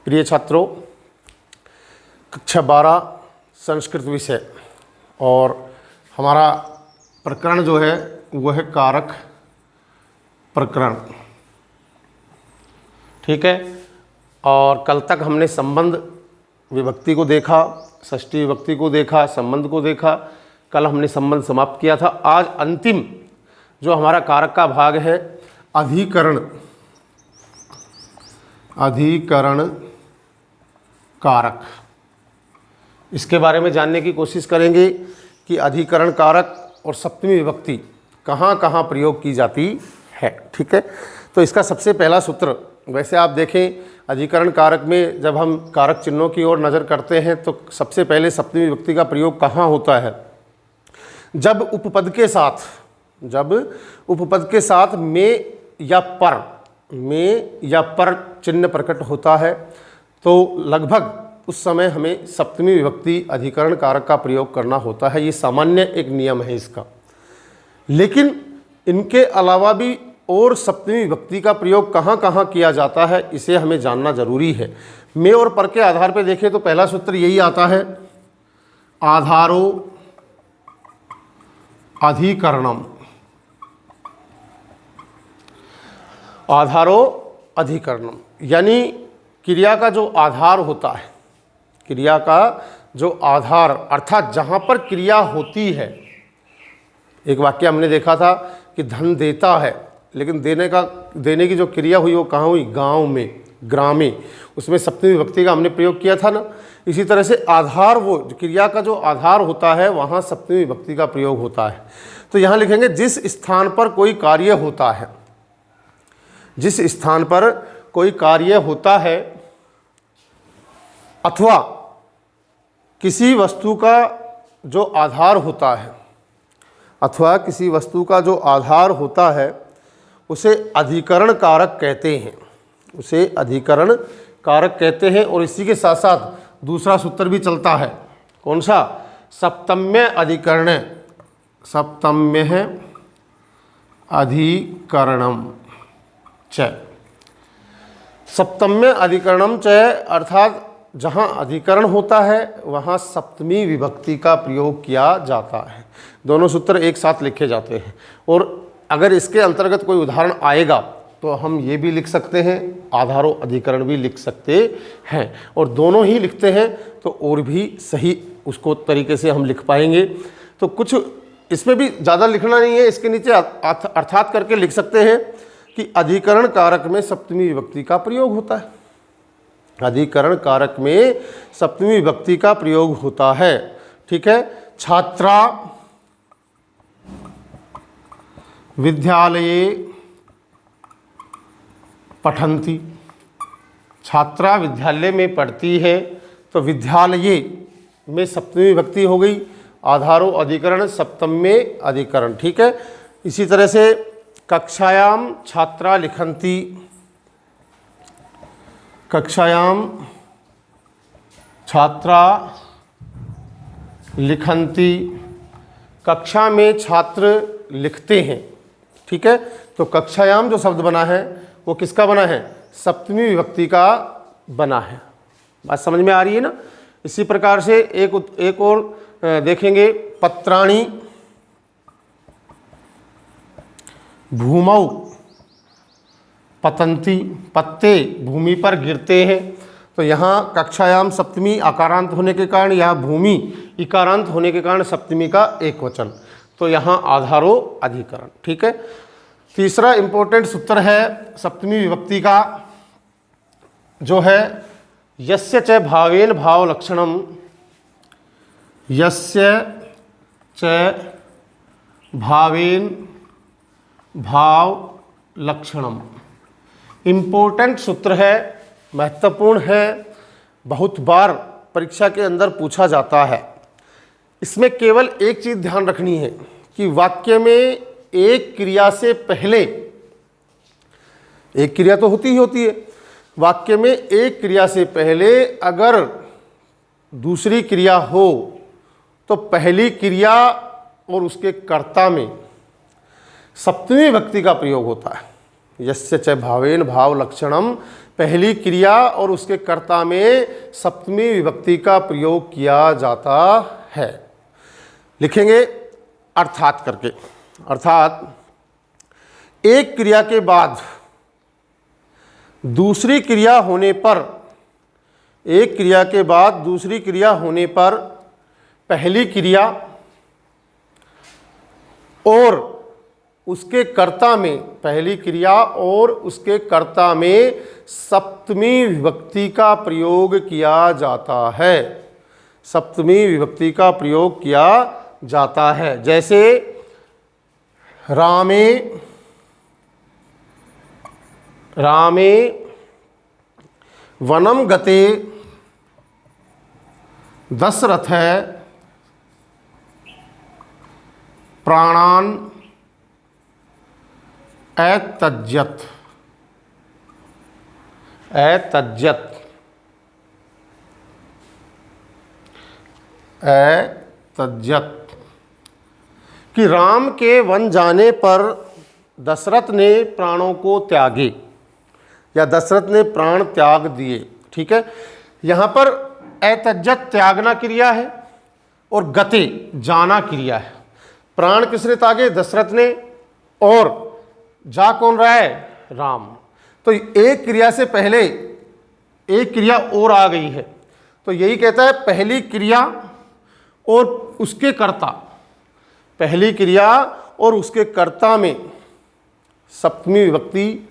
प्रिय छात्रों, कक्षा 12 संस्कृत विषय और हमारा प्रकरण जो है वो है कारक प्रकरण। ठीक है। और कल तक हमने संबंध विभक्ति को देखा, षष्ठी विभक्ति को देखा, संबंध को देखा। कल हमने संबंध समाप्त किया था। आज अंतिम जो हमारा कारक का भाग है अधिकरण कारक, इसके बारे में जानने की कोशिश करेंगे कि अधिकरण कारक और सप्तमी विभक्ति कहाँ कहाँ प्रयोग की जाती है। ठीक है। तो इसका सबसे पहला सूत्र, वैसे आप देखें अधिकरण कारक में जब हम कारक चिन्हों की ओर नज़र करते हैं तो सबसे पहले सप्तमी विभक्ति का प्रयोग कहाँ होता है? जब उपपद के साथ में या पर चिन्ह प्रकट होता है तो लगभग उस समय हमें सप्तमी विभक्ति अधिकरण कारक का प्रयोग करना होता है। ये सामान्य एक नियम है इसका। लेकिन इनके अलावा भी और सप्तमी विभक्ति का प्रयोग कहाँ कहाँ किया जाता है, इसे हमें जानना जरूरी है। में और पर के आधार पर देखें तो पहला सूत्र यही आता है, आधारो अधिकरणम। आधारो अधिकरणम यानी क्रिया का जो आधार होता है, क्रिया का जो आधार अर्थात जहाँ पर क्रिया होती है। एक वाक्य हमने देखा था कि धन देता है, लेकिन देने की जो क्रिया हुई वो कहाँ हुई? गांव में, ग्रामे। उसमें सप्तमी विभक्ति का हमने प्रयोग किया था ना। इसी तरह से आधार, वो क्रिया का जो आधार होता है वहाँ सप्तमी विभक्ति का प्रयोग होता है। तो यहाँ लिखेंगे जिस स्थान पर कोई कार्य होता है, जिस स्थान पर कोई कार्य होता है अथवा किसी वस्तु का जो आधार होता है, अथवा किसी वस्तु का जो आधार होता है उसे अधिकरण कारक कहते हैं, उसे अधिकरण कारक कहते हैं। और इसी के साथ साथ दूसरा सूत्र भी चलता है, कौन सा? सप्तम्य अधिकरण, सप्तम्य अधिकरणम च। सप्तम्य अधिकरणम च अर्थात जहाँ अधिकरण होता है वहाँ सप्तमी विभक्ति का प्रयोग किया जाता है। दोनों सूत्र एक साथ लिखे जाते हैं। और अगर इसके अंतर्गत कोई उदाहरण आएगा तो हम ये भी लिख सकते हैं, आधारो अधिकरण भी लिख सकते हैं। और दोनों ही लिखते हैं तो और भी सही उसको तरीके से हम लिख पाएंगे। तो कुछ इसमें भी ज़्यादा लिखना नहीं है, इसके नीचे अर्थात करके लिख सकते हैं कि अधिकरण कारक में सप्तमी विभक्ति का प्रयोग होता है। अधिकरण कारक में सप्तमी विभक्ति का प्रयोग होता है। ठीक है। छात्रा विद्यालये पठन्ति, छात्रा विद्यालय में पढ़ती है तो विद्यालये में सप्तमी विभक्ति हो गई, आधारो अधिकरण सप्तम्ये अधिकरण। ठीक है। इसी तरह से कक्षायाम छात्रा लिखन्ति, कक्षायाम छात्रा लिखन्ति, कक्षा में छात्र लिखते हैं। ठीक है। तो कक्षायाम जो शब्द बना है वो किसका बना है? सप्तमी विभक्ति का बना है। बात समझ में आ रही है ना। इसी प्रकार से एक और देखेंगे, पत्राणि भूमौ पतन्ति, पत्ते भूमि पर गिरते हैं। तो यहाँ कक्षायाम सप्तमी आकारांत होने के कारण, यहाँ भूमि इकारांत होने के कारण सप्तमी का एक वचन, तो यहाँ आधारो अधिकरण। ठीक है। तीसरा इंपॉर्टेंट सूत्र है सप्तमी विभक्ति का जो है, यस्य च भावेन भाव लक्षणम, यस्य च भावेन भाव लक्षणम। इम्पोर्टेंट सूत्र है, महत्वपूर्ण है, बहुत बार परीक्षा के अंदर पूछा जाता है। इसमें केवल एक चीज़ ध्यान रखनी है कि वाक्य में एक क्रिया से पहले, एक क्रिया तो होती ही होती है, वाक्य में एक क्रिया से पहले अगर दूसरी क्रिया हो तो पहली क्रिया और उसके कर्ता में सप्तमी विभक्ति का प्रयोग होता है। यस्य च भावेन भाव लक्षणम, पहली क्रिया और उसके कर्ता में सप्तमी विभक्ति का प्रयोग किया जाता है। लिखेंगे अर्थात करके, अर्थात एक क्रिया के बाद दूसरी क्रिया होने पर, एक क्रिया के बाद दूसरी क्रिया होने पर पहली क्रिया और उसके कर्ता में, पहली क्रिया और उसके कर्ता में सप्तमी विभक्ति का प्रयोग किया जाता है, सप्तमी विभक्ति का प्रयोग किया जाता है। जैसे रामे, रामे वनम गते दशरथ प्राणान ऐत्यज्यत, ऐत्यज्यत, ऐत्यज्यत, कि राम के वन जाने पर दशरथ ने प्राणों को त्यागे, या दशरथ ने प्राण त्याग दिए। ठीक है, यहाँ पर ऐत्यज्यत त्यागना क्रिया है और गते जाना क्रिया है। प्राण किसने त्यागे? दशरथ ने, और जा कौन रहा है? राम। तो एक क्रिया से पहले एक क्रिया और आ गई है, तो यही कहता है पहली क्रिया और उसके कर्ता, पहली क्रिया और उसके कर्ता में सप्तमी विभक्ति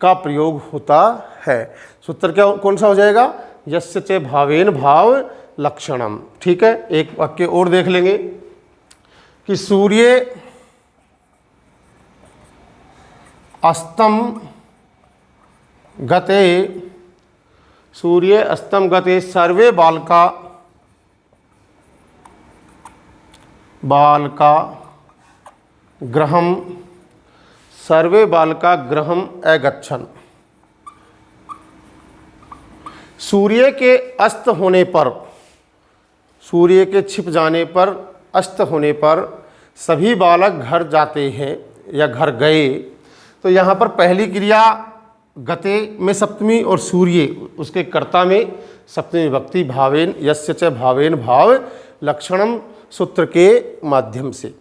का प्रयोग होता है। सूत्र क्या कौन सा हो जाएगा? यस्य च भावेन भाव लक्षणम। ठीक है, एक वाक्य और देख लेंगे कि सूर्य अस्तम गते, सूर्य अस्तम गते सर्वे बालका, बालका गृहम, सर्वे बालका गृहम अगच्छन्। सूर्य के अस्त होने पर, सूर्य के छिप जाने पर, अस्त होने पर सभी बालक घर जाते हैं या घर गए। तो यहाँ पर पहली क्रिया गते में सप्तमी और सूर्य उसके कर्ता में सप्तमी विभक्ति, भावेन, यस्य च भावेन भाव लक्षणम सूत्र के माध्यम से।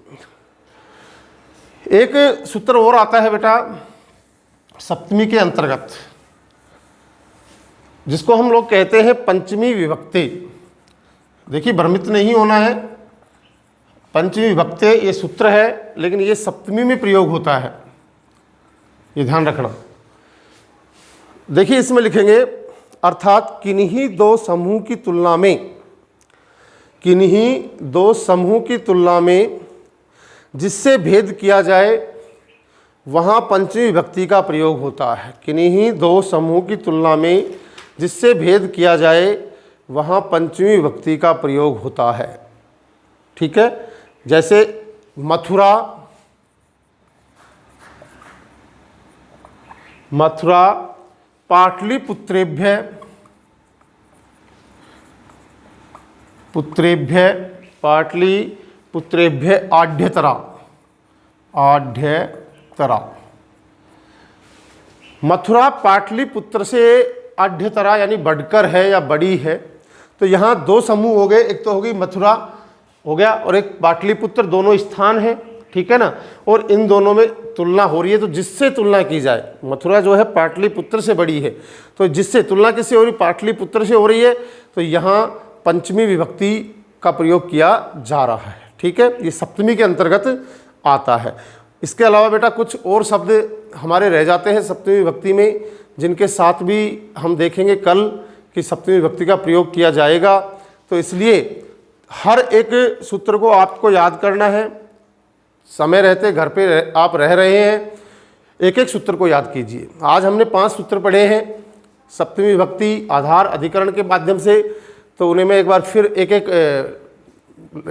एक सूत्र और आता है बेटा सप्तमी के अंतर्गत, जिसको हम लोग कहते हैं पंचमी विभक्ति। देखिए भ्रमित नहीं होना है, पंचमी विभक्ति ये सूत्र है, लेकिन ये सप्तमी में प्रयोग होता है, ये ध्यान रखना। देखिए इसमें लिखेंगे अर्थात किन्हीं दो समूह की तुलना में, किन्हीं दो समूह की तुलना में जिससे भेद किया जाए वहाँ पंचमी विभक्ति का प्रयोग होता है। किन्हीं दो समूह की तुलना में जिससे भेद किया जाए वहाँ पंचमी विभक्ति का प्रयोग होता है। ठीक है, जैसे मथुरा, मथुरा पाटलिपुत्रेभ्य, पुत्रेभ्य पाटलिपुत्रेभ्य आढ्यतरा, आढ्यतरा। मथुरा पाटलिपुत्र से आढ्यतरा यानी बढ़कर है या बड़ी है। तो यहाँ दो समूह हो गए, एक तो होगी मथुरा हो गया और एक पाटलिपुत्र, दोनों स्थान है। ठीक है ना, और इन दोनों में तुलना हो रही है, तो जिससे तुलना की जाए, मथुरा जो है पाटलिपुत्र से बड़ी है, तो जिससे तुलना किससे हो रही? पाटलिपुत्र से हो रही है, तो यहाँ पंचमी विभक्ति का प्रयोग किया जा रहा है। ठीक है, ये सप्तमी के अंतर्गत आता है। इसके अलावा बेटा कुछ और शब्द हमारे रह जाते हैं सप्तमी विभक्ति में, जिनके साथ भी हम देखेंगे कल कि सप्तमी विभक्ति का प्रयोग किया जाएगा। तो इसलिए हर एक सूत्र को आपको याद करना है। समय रहते घर पे आप रह रहे हैं, एक एक सूत्र को याद कीजिए। आज हमने 5 सूत्र पढ़े हैं सप्तमी विभक्ति आधार अधिकरण के माध्यम से, तो उन्हें मैं एक बार फिर एक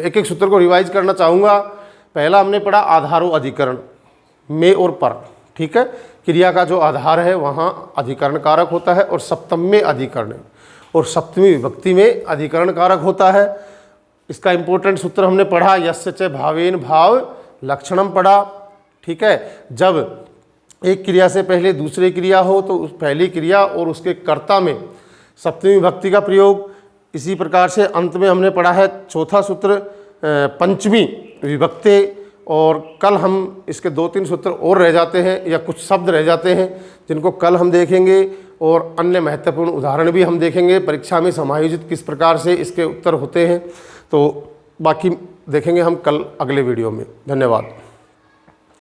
एक सूत्र को रिवाइज करना चाहूँगा। पहला हमने पढ़ा आधारो अधिकरण, में और पर। ठीक है, क्रिया का जो आधार है वहाँ अधिकरण कारक होता है, और सप्तम में अधिकरण और सप्तमी विभक्ति में अधिकरण कारक होता है। इसका इंपॉर्टेंट सूत्र हमने पढ़ा यस्य च भावेन भाव लक्षणम पढ़ा। ठीक है, जब एक क्रिया से पहले दूसरी क्रिया हो तो उस पहली क्रिया और उसके कर्ता में सप्तमी विभक्ति का प्रयोग। इसी प्रकार से अंत में हमने पढ़ा है चौथा सूत्र पंचमी विभक्ति, और कल हम इसके 2-3 सूत्र और रह जाते हैं या कुछ शब्द रह जाते हैं जिनको कल हम देखेंगे, और अन्य महत्वपूर्ण उदाहरण भी हम देखेंगे परीक्षा में समायोजित किस प्रकार से इसके उत्तर होते हैं। तो बाकी देखेंगे हम कल अगले वीडियो में। धन्यवाद।